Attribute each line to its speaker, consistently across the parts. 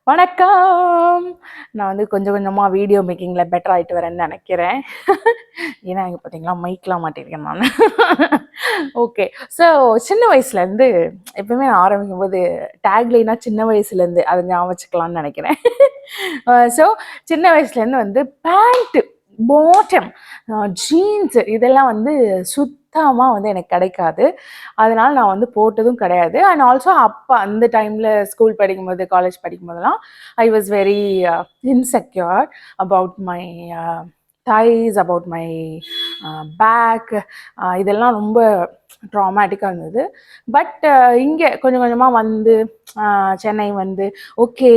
Speaker 1: வணக்கம். நான் வந்து கொஞ்சம் கொஞ்சமா வீடியோ மேக்கிங்கில பெட்டர் ஆயிட்டு வரேன்னு நெனைக்கிறேன். ஏன்னா இங்க பார்த்தீங்களா, மைக்லாம் மாட்டியிருக்கேன் நானு. ஓகே. ஸோ சின்ன வயசுலேருந்து எப்பவுமே நான் ஆரம்பிக்கும்போது டேக்லைனா சின்ன வயசுலேருந்து அத ஞாபகம் வச்சுக்கலாம்னு நெனைக்கிறேன். ஸோ சின்ன வயசுலேருந்து வந்து பேண்ட், பாட்டம், ஜீன்ஸ் இதெல்லாம் வந்து சுத்தமா வந்து எனக்கு கிடைக்காது. அதனால நான் வந்து போட்டதும் கிடையாது. அண்ட் ஆல்சோ அப்ப அந்த டைம்ல ஸ்கூல் படிக்கும்போது, காலேஜ் படிக்கும்போதெல்லாம் I was very insecure about my thighs, about my back. இதெல்லாம் ரொம்ப ட்ராமேட்டிக்காக இருந்தது. பட் இங்கே கொஞ்சம் கொஞ்சமாக வந்து சென்னை வந்து okay,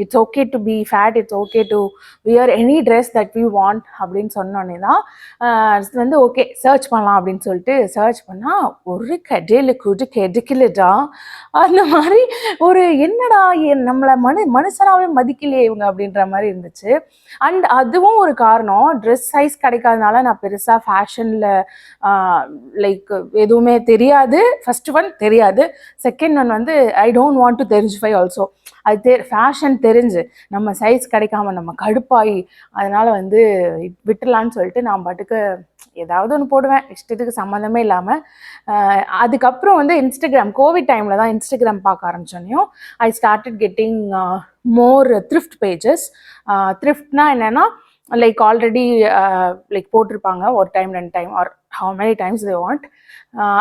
Speaker 1: it's okay to be fat, it's okay to wear any dress that we want அப்படின்னு சொன்னோன்னே தான் வந்து ஓகே சர்ச் பண்ணலாம் அப்படின்னு சொல்லிட்டு சர்ச் பண்ணால் ஒரு கடையில் கூட்டு கெடுக்கலடா. அந்த மாதிரி ஒரு என்னடா நம்மளை மனுஷனாவே மதிக்கலையே இவங்க அப்படின்ற மாதிரி இருந்துச்சு. அண்ட் அதுவும் ஒரு காரணம், ட்ரெஸ் சைஸ் கிடைக்காதனால நான் பெருசாக ஃபேஷனில் லைக் எதுவுமே தெரியாது. ஃபர்ஸ்ட் ஒன் தெரியாது. செகண்ட் ஒன் வந்து ஐ டோன்ட் வாண்ட் டு தெரிஞ்சுஃபை ஆல்சோ. அது ஃபேஷன் தெரிஞ்சு நம்ம சைஸ் கிடைக்காம நம்ம கடுப்பாகி அதனால வந்து விட்டுலான்னு சொல்லிட்டு நான் பாட்டுக்கு ஏதாவது ஒன்று போடுவேன் இஷ்டத்துக்கு சம்மந்தமே இல்லாமல். அதுக்கப்புறம் வந்து இன்ஸ்டாகிராம், கோவிட் டைமில் தான் இன்ஸ்டாகிராம் பார்க்க ஆரம்பிச்சோன்னையும் I started getting more thrift pages. த்ரிஃப்ட்னா என்னென்னா லைக் ஆல்ரெடி லைக் போட்டிருப்பாங்க ஒரு time 2 time or how many times they want.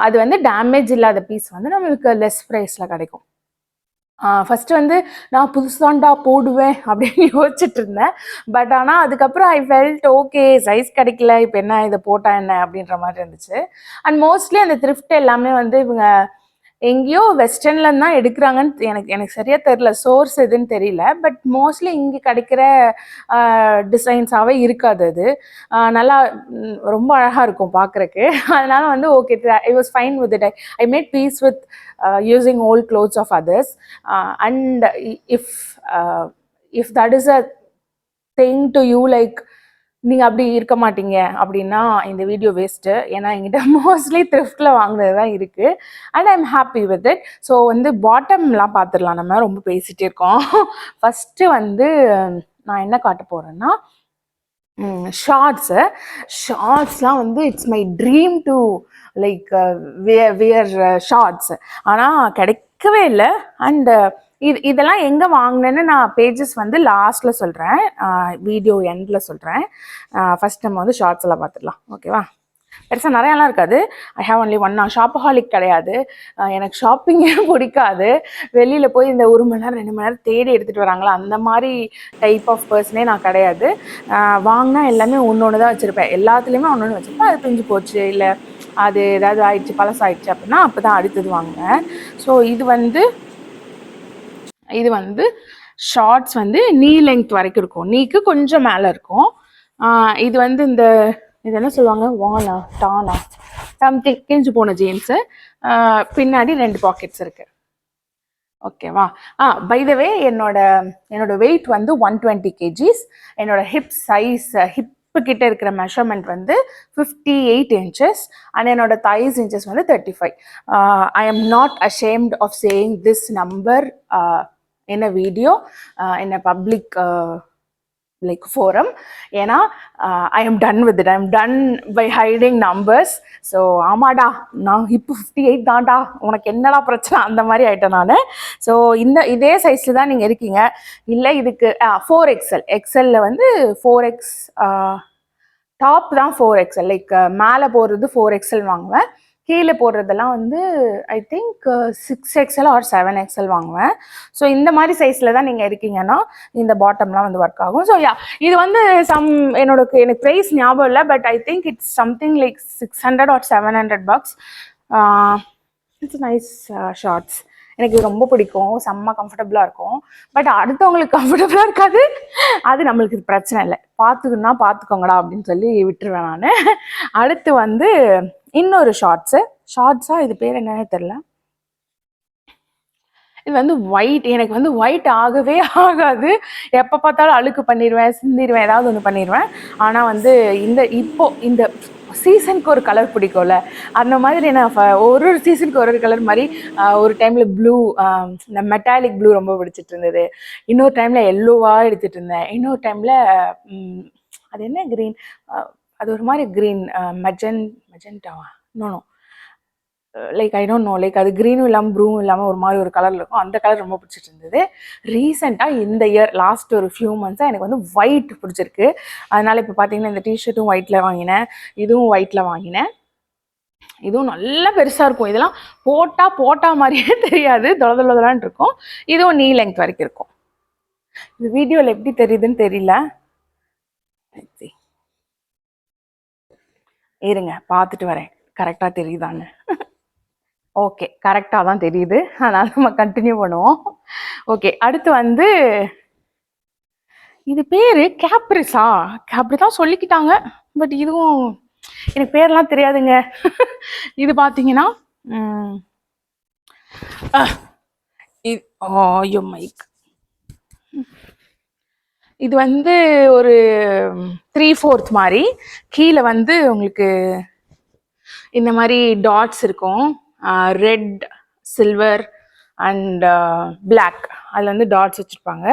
Speaker 1: அது வந்து டேமேஜ் இல்லாத பீஸ் வந்து நம்மளுக்கு லெஸ் ப்ரைஸில் கிடைக்கும். ஃபஸ்ட்டு வந்து நான் புதுசாண்டா போடுவேன் அப்படின்னு யோசிச்சுட்டு இருந்தேன். பட் ஆனால் அதுக்கப்புறம் ஐ ஃபெல்ட் ஓகே, சைஸ் கிடைக்கல, இப்போ என்ன இதை போட்டால் என்ன அப்படின்ற மாதிரி இருந்துச்சு. அண்ட் மோஸ்ட்லி அந்த த்ரிஃப்ட் எல்லாமே வந்து இவங்க எங்கேயோ வெஸ்டர்ன்ல தான் எடுக்கிறாங்கன்னு எனக்கு சரியா தெரியல, சோர்ஸ் எதுன்னு தெரியல. பட் மோஸ்ட்லி இங்கே கிடைக்கிற டிசைன்ஸாகவே இருக்காது. அது நல்லா ரொம்ப அழகாக இருக்கும் பார்க்குறக்கு. அதனால வந்து okay, I was fine with it. I made peace with using old clothes of others. And if that is a thing to you, like நீங்கள் அப்படி இருக்க மாட்டீங்க அப்படின்னா இந்த வீடியோ வேஸ்ட்டு. ஏன்னா என்கிட்ட மோஸ்ட்லி த்ரிஃப்டில் வாங்கினது தான் இருக்குது. And I am happy with it. So வந்து பாட்டம்லாம் பார்த்துடலாம், நம்ம ரொம்ப பேசிகிட்டே இருக்கோம். ஃபஸ்ட்டு வந்து நான் என்ன காட்ட போகிறேன்னா ஷார்ட்ஸ்லாம் வந்து it's my dream to like wear shorts. ஆனால் கிடைக்கவே இல்லை. அண்ட் இதெல்லாம் எங்கே வாங்கினேன்னு நான் பேஜஸ் வந்து லாஸ்ட்டில் சொல்கிறேன், வீடியோ எண்டில் சொல்கிறேன். ஃபஸ்ட் நம்ம வந்து ஷார்ட்ஸ் எல்லாம் பார்த்துடலாம். ஓகேவா? பெருசாக நிறையாலாம் இருக்காது. I have only one. நான் ஷாப்பஹாலிக் கிடையாது, எனக்கு ஷாப்பிங்கே பிடிக்காது. வெளியில் போய் இந்த 1 மணி நேரம் 2 மணி நேரம் தேடி எடுத்துகிட்டு வராங்களா, அந்த மாதிரி டைப் ஆஃப் பர்சனே நான் கிடையாது. வாங்கினா எல்லாமே ஒன்று தான் வச்சுருப்பேன். எல்லாத்துலேயுமே ஒன்று வச்சுருப்பேன். அது பிஞ்சு போச்சு, இல்லை அது ஏதாவது ஆயிடுச்சு, பழசாயிடுச்சு அப்படின்னா அப்போ தான் அடுத்தது வாங்குவேன். ஸோ இது வந்து ஷார்ட்ஸ் வந்து நீ லெங்த் வரைக்கும் இருக்கும், நீக்கு கொஞ்சம் மேலே இருக்கும். இது வந்து இது என்ன சொல்லுவாங்க, வானா டானா சம்திங், கிழிஞ்சு போன ஜீன்ஸு. பின்னாடி 2 பாக்கெட்ஸ் இருக்குது. ஓகேவா? பை த வே என்னோட வெயிட் வந்து 120 kgs. என்னோட ஹிப் சைஸ், ஹிப் கிட்ட இருக்கிற மெஷர்மெண்ட் வந்து 58 inches. அண்ட் என்னோட தைஸ் இன்ச்சஸ் வந்து 35. I am not ashamed of saying this number in a video, in a public like forum. ஏன்னா I am done with it. I am done by hiding numbers. So ஆமாடா, நான் இப்போ 58 தான்டா, உனக்கு என்னடா பிரச்சனை, அந்த மாதிரி ஆகிட்டேன் நான். ஸோ இதே சைஸில் தான் நீங்கள் இருக்கீங்க. இல்லை இதுக்கு 4XL, எக்ஸலில் வந்து 4X டாப் தான் 4XL. லைக் மேலே போடுறது 4XL வாங்குவேன், கீழே போடுறதெல்லாம் வந்து I think 6XL R 7XL வாங்குவேன். ஸோ இந்த மாதிரி சைஸில் தான் நீங்கள் இருக்கீங்கன்னா இந்த பாட்டம்லாம் வந்து ஒர்க் ஆகும். ஸோ இது வந்து எனக்கு ப்ரைஸ் ஞாபகம் இல்லை, but I think it's something like 600 or 700 bucks. It's nice shorts. எனக்கு ரொம்ப பிடிக்கும், செம்ம கம்ஃபர்டபுளாக இருக்கும். பட் அடுத்தவங்களுக்கு கம்ஃபர்டபுளாக இருக்காது, அது நம்மளுக்கு இது பிரச்சனை இல்லை. பார்த்துக்கோங்கடா அப்படின்னு சொல்லி விட்டுருவேன் நான். அடுத்து வந்து இன்னொரு ஷார்ட்ஸா, இது பேர் என்னன்னே தெரில. இது வந்து ஒயிட், எனக்கு வந்து ஒயிட் ஆகவே ஆகாது. எப்போ பார்த்தாலும் அழுக்கு பண்ணிடுவேன், சிந்திடுவேன், ஏதாவது ஒன்று பண்ணிடுவேன். ஆனால் வந்து இந்த சீசனுக்கு ஒரு கலர் பிடிக்கும்ல, அந்த மாதிரி நான் ஒரு சீசனுக்கு ஒரு கலர் மாதிரி ஒரு டைமில் ப்ளூ, இந்த மெட்டாலிக் ப்ளூ ரொம்ப பிடிச்சிட்டு இருந்தது. இன்னொரு டைமில் எல்லோவாக எடுத்துகிட்டு இருந்தேன். இன்னொரு டைமில் அது என்ன க்ரீன், அது ஒரு மாதிரி க்ரீன், மெஜெண்டாவா, no like I don't know, like அது க்ரீனும் இல்லாமல் ப்ளூவும் இல்லாமல் ஒரு மாதிரி ஒரு கலரில் இருக்கும். அந்த கலர் ரொம்ப பிடிச்சிட்டு இருந்தது. ரீசெண்டாக இந்த இயர் லாஸ்ட் ஒரு ஃபியூ மந்த்ஸாக எனக்கு வந்து ஒயிட் பிடிச்சிருக்கு. அதனால் இப்போ பார்த்தீங்கன்னா இந்த டிஷர்ட்டும் ஒயிட்டில் வாங்கினேன், இதுவும் ஒயிட்டில் வாங்கினேன். இதுவும் நல்லா பெருசாக இருக்கும். இதெல்லாம் போட்டா மாதிரியே தெரியாது, தொலைதொலைதான் இருக்கும். இதுவும் நீ லெங்க் வரைக்கும் இருக்கும். இந்த வீடியோவில் எப்படி தெரியுதுன்னு தெரியல, இருங்க பார்த்துட்டு வரேன் கரெக்டாக தெரியுதான்னு. ஓகே, கரெக்டாக தான் தெரியுது. அதனால் நம்ம கண்டினியூ பண்ணுவோம். ஓகே, அடுத்து வந்து இது பேர் கேப்ரிஸா, அப்படி தான் சொல்லிக்கிட்டாங்க. பட் இதுவும் எனக்கு பேர்லாம் தெரியாதுங்க. இது பார்த்தீங்கன்னா ஐயோ மைக், இது வந்து ஒரு 3/4 மாதிரி, கீழே வந்து உங்களுக்கு இந்த மாதிரி டாட்ஸ் இருக்கும், ரெட், சில்வர் அண்ட் பிளாக், அதில் வந்து டாட்ஸ் வச்சுருப்பாங்க.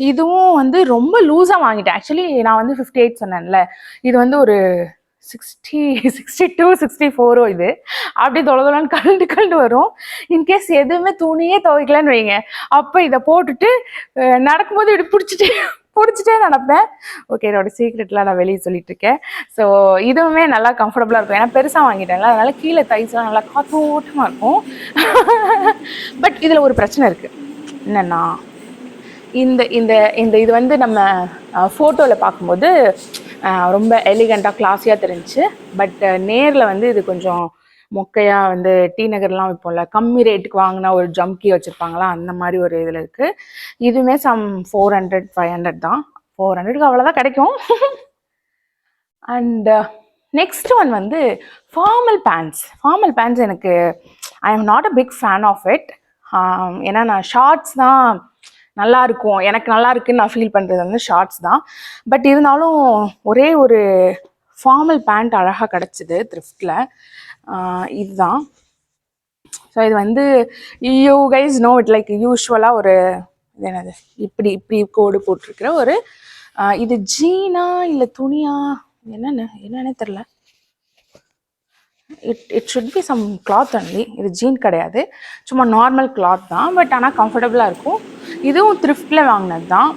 Speaker 1: இதுவும் வந்து ரொம்ப லூஸாக வாங்கிட்டேன். ஆக்சுவலி நான் வந்து 58 சொன்னேன்ல, இது வந்து ஒரு 62 64 இது அப்படி தொலைதொலன்னு கலண்டு வரும். இன்கேஸ் எதுவுமே துணியே துவைக்கலன்னு வைங்க, அப்போ இதை போட்டுட்டு நடக்கும்போது இப்படி பிடிச்சிட்டே நடப்பேன். ஓகே, என்னோட சீக்ரெட்லாம் நான் வெளியே சொல்லிட்டு இருக்கேன். ஸோ இதுவுமே நல்லா கம்ஃபர்டபுளாக இருக்கும். ஏன்னா பெருசாக வாங்கிட்டேன்ல, அதனால கீழே தைஸ்லாம் நல்லா காத்தோட்டமாக இருக்கும். பட் இதில் ஒரு பிரச்சனை இருக்குது. என்னன்னா இது வந்து நம்ம ஃபோட்டோவில் பார்க்கும்போது ரொம்ப எலிகண்ட்டாக கிளாஸியாக தெரிஞ்சிச்சு. பட் நேரில் வந்து இது கொஞ்சம் மொக்கையாக வந்து டி நகர்லாம் வைப்போம்ல, கம்மி ரேட்டுக்கு வாங்கினா ஒரு ஜம்கி வச்சுருப்பாங்களா, அந்த மாதிரி ஒரு இதில் இருக்குது. இதுவுமே சம் 400 500 தான். 400க்கு அவ்வளோதான் கிடைக்கும். அண்ட் நெக்ஸ்ட் ஒன் வந்து ஃபார்மல் பேண்ட்ஸ். எனக்கு I am not a big fan of it. ஏன்னா நான் ஷார்ட்ஸ் தான் நல்லா இருக்கும், எனக்கு நல்லா இருக்குன்னு நான் ஃபீல் பண்ணுறது வந்து ஷார்ட்ஸ் தான். பட் இருந்தாலும் ஒரே ஒரு ஃபார்மல் பேண்ட் அழகாக கிடச்சிது த்ரிஃப்டில், இதுதான். ஸோ இது வந்து you guys know it, like யூஸ்வலாக ஒரு என்னது இப்படி கோடு போட்டிருக்கிற ஒரு இது ஜீனா இல்லை துணியா என்னன்னே தெரில. It should be some cloth only. இது ஜீன் கிடையாது, சும்மா நார்மல் கிளாத் தான். பட் ஆனால் கம்ஃபர்டபுளாக இருக்கும். இதுவும் த்ரிஃப்டில் வாங்கினது தான்.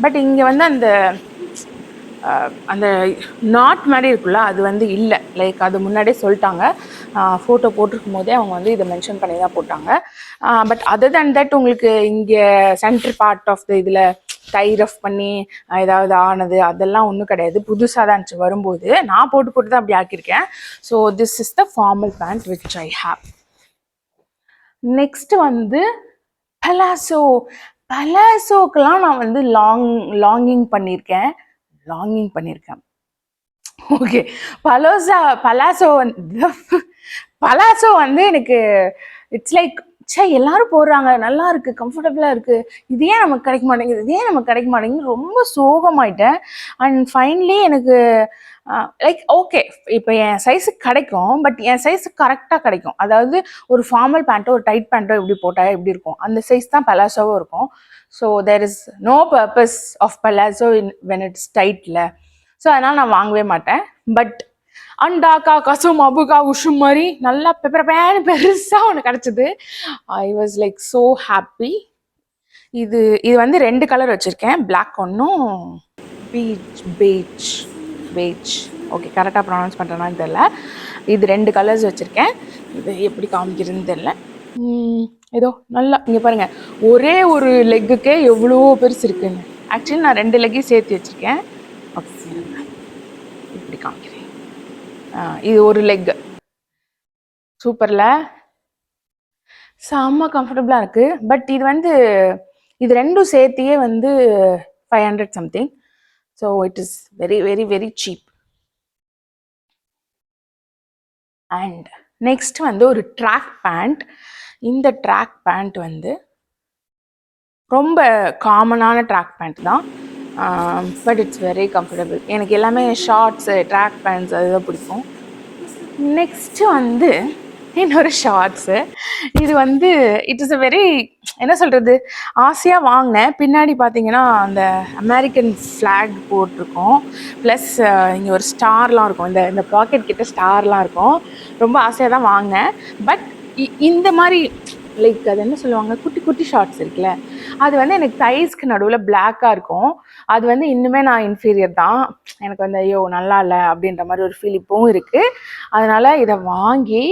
Speaker 1: பட் இங்கே வந்து அந்த நாட் மாதிரி இருக்குல்ல, அது வந்து இல்லை. லைக் அது முன்னாடியே சொல்லிட்டாங்க, ஃபோட்டோ போட்டிருக்கும் போதே அவங்க வந்து இதை மென்ஷன் பண்ணி தான் போட்டாங்க. பட் அதர் தேன் தட் உங்களுக்கு இங்கே சென்டர் பார்ட் ஆஃப் த இதில் டை ரஃப் பண்ணி ஏதாவது ஆனது அதெல்லாம் ஒன்றும் கிடையாது. புதுசாக தான் இருந்துச்சு வரும்போது, நான் போட்டு தான் அப்படி ஆக்கியிருக்கேன். So this is the formal pant which I have. Next வந்து பலாசோக்கெல்லாம் நான் வந்து லாங்கிங் பண்ணியிருக்கேன். ஓகே, பலாசோ வந்து எனக்கு இட்ஸ் லைக் எல்லாரும் போடுறாங்க, நல்லா இருக்கு, கம்ஃபர்டபுளா இருக்கு, இது ஏன் நமக்கு கிடைக்க மாட்டேங்குது, ரொம்ப சோகமாயிட்டேன். அண்ட் ஃபைனலி எனக்கு லைக் ஓகே, இப்போ என் சைஸுக்கு கிடைக்கும், பட் என் சைஸுக்கு கரெக்டாக கிடைக்கும். அதாவது ஒரு ஃபார்மல் பேண்ட்டோ ஒரு டைட் பேண்ட்டோ எப்படி போட்டால் எப்படி இருக்கும், அந்த சைஸ் தான் பலாசோவும் இருக்கும். So there is no purpose of palazzo when it's டைட்ல. ஸோ அதனால் நான் வாங்கவே மாட்டேன். பட் அண்டாக்கா கசம் அபுகா உஷும் மாதிரி நல்லா பேனு பெருசாக ஒன்று கிடச்சிது. I was like so happy. இது வந்து 2 கலர் வச்சுருக்கேன், பிளாக் ஒன்றும் பெய்ஜ். ஓகே, கரெக்டாக ப்ரொனவுன்ஸ் பண்ணுறேன்னு தெரில. இது 2 கலர்ஸ் வச்சுருக்கேன். இது எப்படி காமிக்கிறதுன்னு தெரில. ஏதோ நல்லா இங்கே பாருங்கள், ஒரே ஒரு லெக்குக்கே எவ்வளோ பெருசு இருக்குன்னு. ஆக்சுவலி நான் 2 லெக்கையும் சேர்த்து வச்சுருக்கேன். ஓகே, இப்படி காமிக்கிறேன். இது ஒரு லெக், சூப்பரில் செம்ம கம்ஃபர்டபுளாக இருக்குது. பட் இது வந்து இது ரெண்டும் சேர்த்தியே வந்து 500 something. So it is very very very cheap. And next வந்து ஒரு ட்ராக் பேண்ட். இந்த ட்ராக் பேண்ட் வந்து ரொம்ப காமனான ட்ராக் பேண்ட் தான், பட் இட்ஸ் வெரி கம்ஃபர்டபுள். எனக்கு எல்லாமே ஷார்ட்ஸு ட்ராக் பேண்ட்ஸ் அதுதான் பிடிக்கும். நெக்ஸ்ட்டு வந்து இன்னொரு ஷார்ட்ஸு. இது வந்து இட் இஸ் அ வெரி, என்ன சொல்கிறது, ஆசையாக வாங்கினேன். பின்னாடி பார்த்தீங்கன்னா அந்த அமெரிக்கன் ஃப்ளாக் போட்டிருக்கோம், ப்ளஸ் இங்கே ஒரு ஸ்டார்லாம் இருக்கும், இந்த பாக்கெட் கிட்ட ஸ்டார்லாம் இருக்கும். ரொம்ப ஆசையாக தான் வாங்கினேன். பட் இந்த மாதிரி லைக் அது என்ன சொல்லுவாங்க, குட்டி குட்டி ஷார்ட்ஸ் இருக்குல்ல, அது வந்து எனக்கு தைஸ்க்கு நடுவில் பிளாக்காக இருக்கும். அது வந்து இன்னுமே நான் இன்ஃபீரியர் தான். எனக்கு வந்து ஐயோ நல்லா இல்லை அப்படின்ற மாதிரி ஒரு ஃபீல் இப்போவும் இருக்குது. அதனால் இதை வாங்கி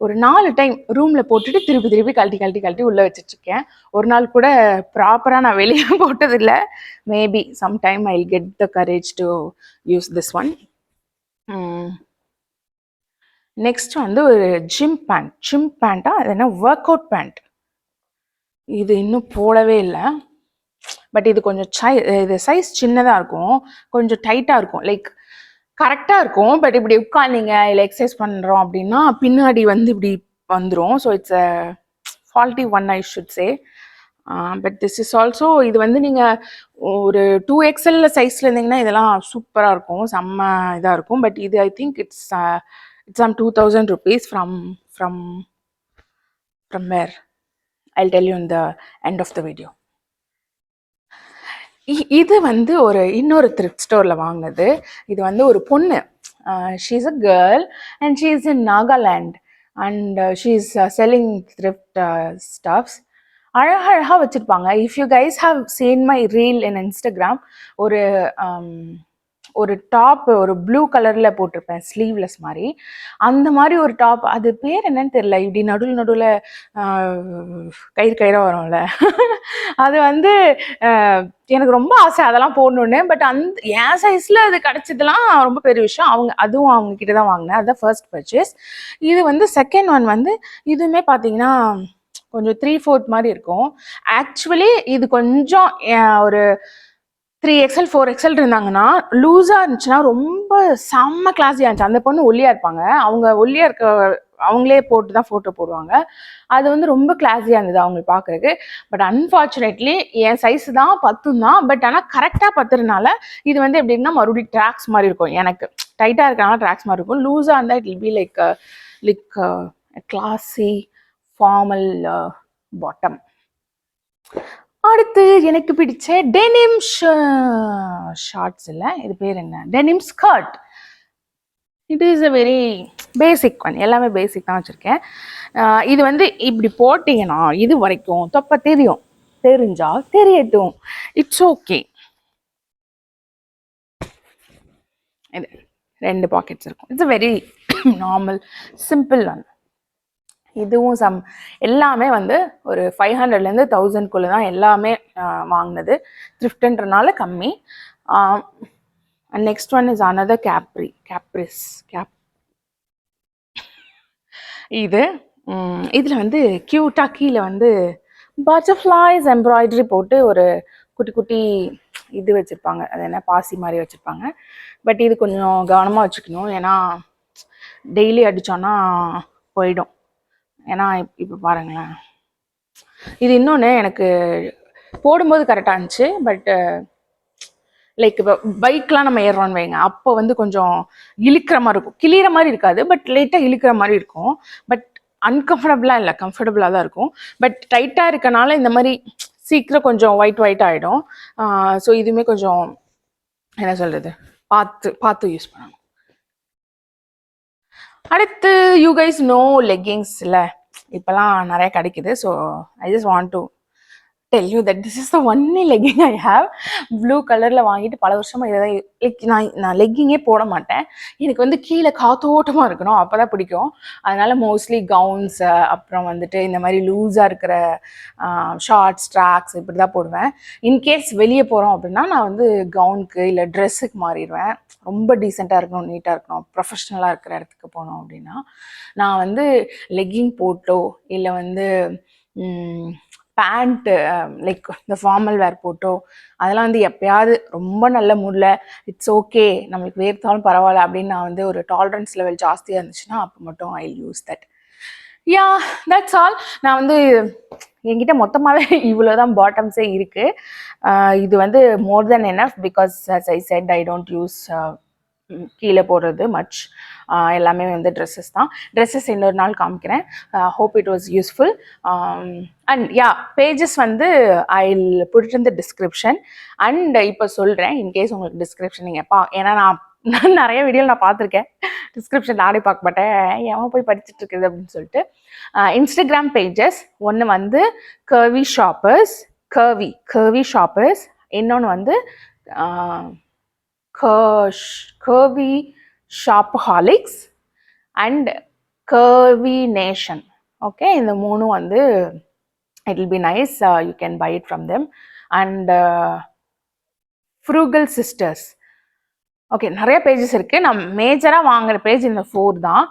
Speaker 1: ஒரு 4 டைம் ரூமில் போட்டுட்டு திருப்பி திருப்பி கழட்டி உள்ளே வச்சிட்ருக்கேன். ஒரு நாள் கூட ப்ராப்பராக நான் வெளியே போட்டதில்லை. Maybe some time I get the courage to use this one. Next வந்து ஒரு ஜிம் பேண்ட்டா அது என்ன, ஒர்க் அவுட் பேண்ட். இது இன்னும் போடவே இல்லை. பட் இது கொஞ்சம் இது சைஸ் சின்னதாக இருக்கும், கொஞ்சம் டைட்டாக இருக்கும், லைக் கரெக்டாக இருக்கும். பட் இப்படி உட்காந்தீங்க இல்லை எக்ஸசைஸ் பண்ணுறோம் அப்படின்னா பின்னாடி வந்து இப்படி வந்துடும். So it's a faulty one I should say. But this is also, இது வந்து நீங்கள் ஒரு 2XL சைஸில் இருந்தீங்கன்னா இதெல்லாம் சூப்பராக இருக்கும், செம்ம இதாக இருக்கும். பட் இது I think it's some 2000 rupees from where I'll tell you in the end of the video. இது வந்து இன்னொரு த்ரிஃப்ட் ஸ்டோரில் வாங்கினது. இது வந்து ஒரு பொண்ணு, she is a girl and she is in Nagaland and she is selling thrift stuffs. அழகாக வச்சுருப்பாங்க. If you guys have seen my reel in Instagram, ஒரு டாப் ஒரு ப்ளூ கலரில் போட்டிருப்பேன், ஸ்லீவ்லெஸ் மாதிரி. அந்த மாதிரி ஒரு டாப், அது பேர் என்னன்னு தெரியல, இப்படி நடுவில் கயிறாக வரும்ல அது வந்து எனக்கு ரொம்ப ஆசை அதெல்லாம் போடணுன்னு. பட் என் சைஸில் அது கிடச்சதுலாம் ரொம்ப பெரிய விஷயம். அதுவும் அவங்க கிட்ட தான் வாங்கினேன். அதுதான் ஃபர்ஸ்ட் பர்ச்சேஸ். இது வந்து செகண்ட் ஒன் வந்து இதுவுமே பார்த்தீங்கன்னா கொஞ்சம் 3/4 மாதிரி இருக்கும். ஆக்சுவலி இது கொஞ்சம் ஒரு 3XL 4XL இருந்தாங்கன்னா, லூஸாக இருந்துச்சுன்னா ரொம்ப செம்ம கிளாஸியாக இருந்துச்சு. அந்த பொண்ணு ஒல்லியாக இருப்பாங்க, அவங்க ஒல்லியாக இருக்க அவங்களே போட்டு தான் ஃபோட்டோ போடுவாங்க. அது வந்து ரொம்ப கிளாஸியாக இருந்தது அவங்களுக்கு பார்க்குறதுக்கு. பட் அன்ஃபார்ச்சுனேட்லி என் சைஸ் தான் 10 தான். பட் ஆனால் கரெக்டாக 10னால இது வந்து எப்படின்னா மறுபடியும் ட்ராக்ஸ் மாதிரி இருக்கும். எனக்கு டைட்டாக இருக்கனால ட்ராக்ஸ் மாதிரி இருக்கும். லூஸாக இருந்தால் it will be like classy formal bottom. அடுத்து எனக்கு பிடிச்ச டெனிம் ஷார்ட்ஸ் இல்லை, இது பேர் என்ன, denim skirt. It is a very basic one. எல்லாமே பேசிக் தான் வச்சுருக்கேன். இது வந்து இப்படி போட்டிங்கன்னா இது வரைக்கும் தொப்பை தெரிஞ்சா தெரியட்டும், இட்ஸ் ஓகே. இது 2 பாக்கெட்ஸ் இருக்கும். It's a very normal simple one. இதுவும் எல்லாமே வந்து ஒரு 500லேருந்து 1000க்குள்ளே தான் எல்லாமே வாங்கினது. த்ரிஃப்ட்ன்றனால கம்மி. Next one is another Caprice. இதில் வந்து க்யூட்டாக கீழே வந்து பட்டர்ஃப்ளைஸ் எம்ப்ராய்டரி போட்டு ஒரு குட்டி குட்டி இது வச்சுருப்பாங்க, அது என்ன பாசி மாதிரி வச்சுருப்பாங்க. பட் இது கொஞ்சம் கவனமாக வச்சுக்கணும், ஏன்னா டெய்லி அடித்தோன்னா போயிடும். ஏன்னா இப்போ பாருங்களேன், இது இன்னொன்று எனக்கு போடும்போது கரெக்டாக இருந்துச்சு. பட் லைக் இப்போ பைக்லாம் நம்ம ஏறுறோன்னு வைங்க, அப்போ வந்து கொஞ்சம் இழுக்கிற மாதிரி இருக்கும், கிளியிற மாதிரி இருக்காது, பட் லைட்டாக இழுக்கிற மாதிரி இருக்கும். பட் அன்கம்ஃபர்டபுளாக இல்லை, கம்ஃபர்டபுளாக தான் இருக்கும். பட் டைட்டாக இருக்கனால இந்த மாதிரி சீக்கிரம் கொஞ்சம் ஒயிட் ஆகிடும். ஸோ இதுவுமே கொஞ்சம் என்ன சொல்கிறது, பார்த்து யூஸ் பண்ணணும். அடுத்து யூ கைஸ் நோ லெக்கிங்ஸ் இல்லை, இப்போலாம் நிறைய கிடைக்குது. So I just want to tell you that this is the only legging I have. Blue கலரில் வாங்கிட்டு பல வருஷமாக இதை லைக் நான் லெக்கிங்கே போட மாட்டேன். எனக்கு வந்து கீழே காத்தோட்டமாக இருக்கணும், அப்போ தான் பிடிக்கும். அதனால் மோஸ்ட்லி கவுன்ஸ், அப்புறம் வந்துட்டு இந்த மாதிரி லூஸாக இருக்கிற ஷார்ட்ஸ் ட்ராக்ஸ் இப்படி தான் போடுவேன். இன்கேஸ் வெளியே போகிறோம் அப்படின்னா நான் வந்து கவுனுக்கு இல்லை ட்ரெஸ்ஸுக்கு மாறிடுவேன். ரொம்ப டீசெண்டாக இருக்கணும், நீட்டாக இருக்கணும், ப்ரொஃபஷ்னலாக இருக்கிற இடத்துக்கு போனோம் அப்படின்னா நான் வந்து லெக்கிங் போட்டோ இல்லை வந்து பேண்ட்டு லைக் இந்த ஃபார்மல் வேர் போட்டோ அதெல்லாம் வந்து எப்போயாவது ரொம்ப நல்ல மூடில் இட்ஸ் ஓகே நம்மளுக்கு வேர்த்தாலும் பரவாயில்ல அப்படின்னு நான் வந்து ஒரு டாலரன்ஸ் லெவல் ஜாஸ்தியாக இருந்துச்சுன்னா அப்போ மட்டும் I use that. Yeah that's all. நான் வந்து என்கிட்ட மொத்தமாகவே இவ்வளோ தான் பாட்டம்ஸே இருக்குது. இது வந்து more than enough because as I said I don't use கீழே போடுறது மச். எல்லாமே வந்து ட்ரெஸ்ஸஸ் தான். ட்ரெஸ்ஸஸ் இன்னொரு நாள் காமிக்கிறேன். Hope it was useful. And yeah pages வந்து I will put it in the description. And இப்போ சொல்கிறேன், இன்கேஸ் உங்களுக்கு டிஸ்கிரிப்ஷன் நீங்கள் ஏன்னா நான் நிறைய வீடியோ நான் பார்த்துருக்கேன், டிஸ்கிரிப்ஷன் நானே பார்க்க மாட்டேன், எவன் போய் படிச்சுட்டு இருக்குது அப்படின்னு சொல்லிட்டு. இன்ஸ்டாகிராம் பேஜஸ் ஒன்று வந்து கர்வி ஷாப்பர்ஸ், கர்வி ஷாப்பர்ஸ். இன்னொன்று வந்து curvy shopaholics and curvy nation. Okay, இந்த மூணும் வந்து it will be nice. You can buy it from them. And frugal sisters. Okay, நிறைய பேஜஸ் இருக்குது. நான் மேஜராக வாங்குகிற பேஜ் இந்த 4 தான்.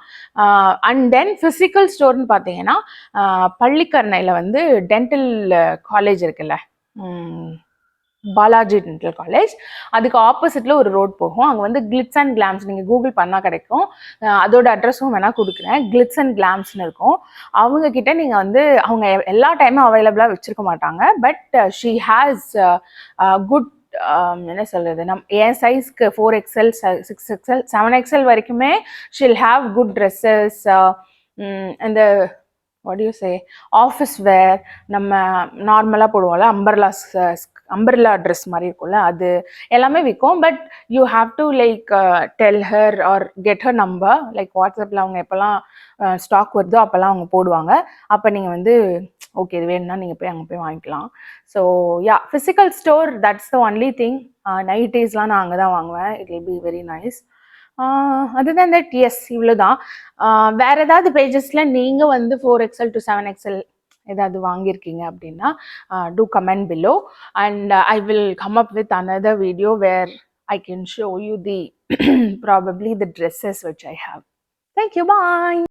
Speaker 1: அண்ட் தென் ஃபிசிக்கல் ஸ்டோர்னு பார்த்தீங்கன்னா பள்ளிக்கரணையில் வந்து டென்டல் காலேஜ் இருக்குல்ல, பாலாஜி டென்டல் காலேஜ், அதுக்கு ஆப்போசிட்டில் ஒரு ரோட் போகும். அங்கே வந்து கிளிட்ஸ் அண்ட் கிளாம்ஸ் நீங்கள் கூகுள் பண்ணால் கிடைக்கும். அதோட அட்ரஸும் வேணால் கொடுக்குறேன். கிளிட்ஸ் அண்ட் கிளாம்ஸ்னு இருக்கும். அவங்கக்கிட்ட நீங்கள் வந்து அவங்க எல்லா டைமும் அவைலபிளாக வச்சுருக்க மாட்டாங்க. பட் ஷீ ஹேஸ் குட் என்ன சொல்கிறது, என் சைஸ்க்கு 4XL 6XL 7XL வரைக்குமே ஷீல் ஹாவ் குட் ட்ரெஸ்ஸஸ். இந்த what you say office wear, நம்ம நார்மலாக போடுவோம்ல அம்பர்லா ட்ரெஸ் மாதிரி இருக்கும்ல, அது எல்லாமே விற்கும். But you have to like tell her R get her number. Like வாட்ஸ்அப்பில் அவங்க எப்போல்லாம் ஸ்டாக் வருதோ அப்போல்லாம் அவங்க போடுவாங்க. அப்போ நீங்கள் வந்து ஓகே இது வேணும்னா நீங்கள் போய் அங்கே போய் வாங்கிக்கலாம். So yeah, physical store that's the only thing. நைட்டீஸ்லாம் நான் அங்கே தான் வாங்குவேன். It will be very nice. அதுதான் தட் எஸ் இவ்வளோதான். வேறு ஏதாவது பேஜஸில் நீங்கள் வந்து 4XL to 7XL ஏதாவது வாங்கியிருக்கீங்க அப்படின்னா do comment below and I will come up with another video where I can show you the probably the dresses which I have. Thank you, bye.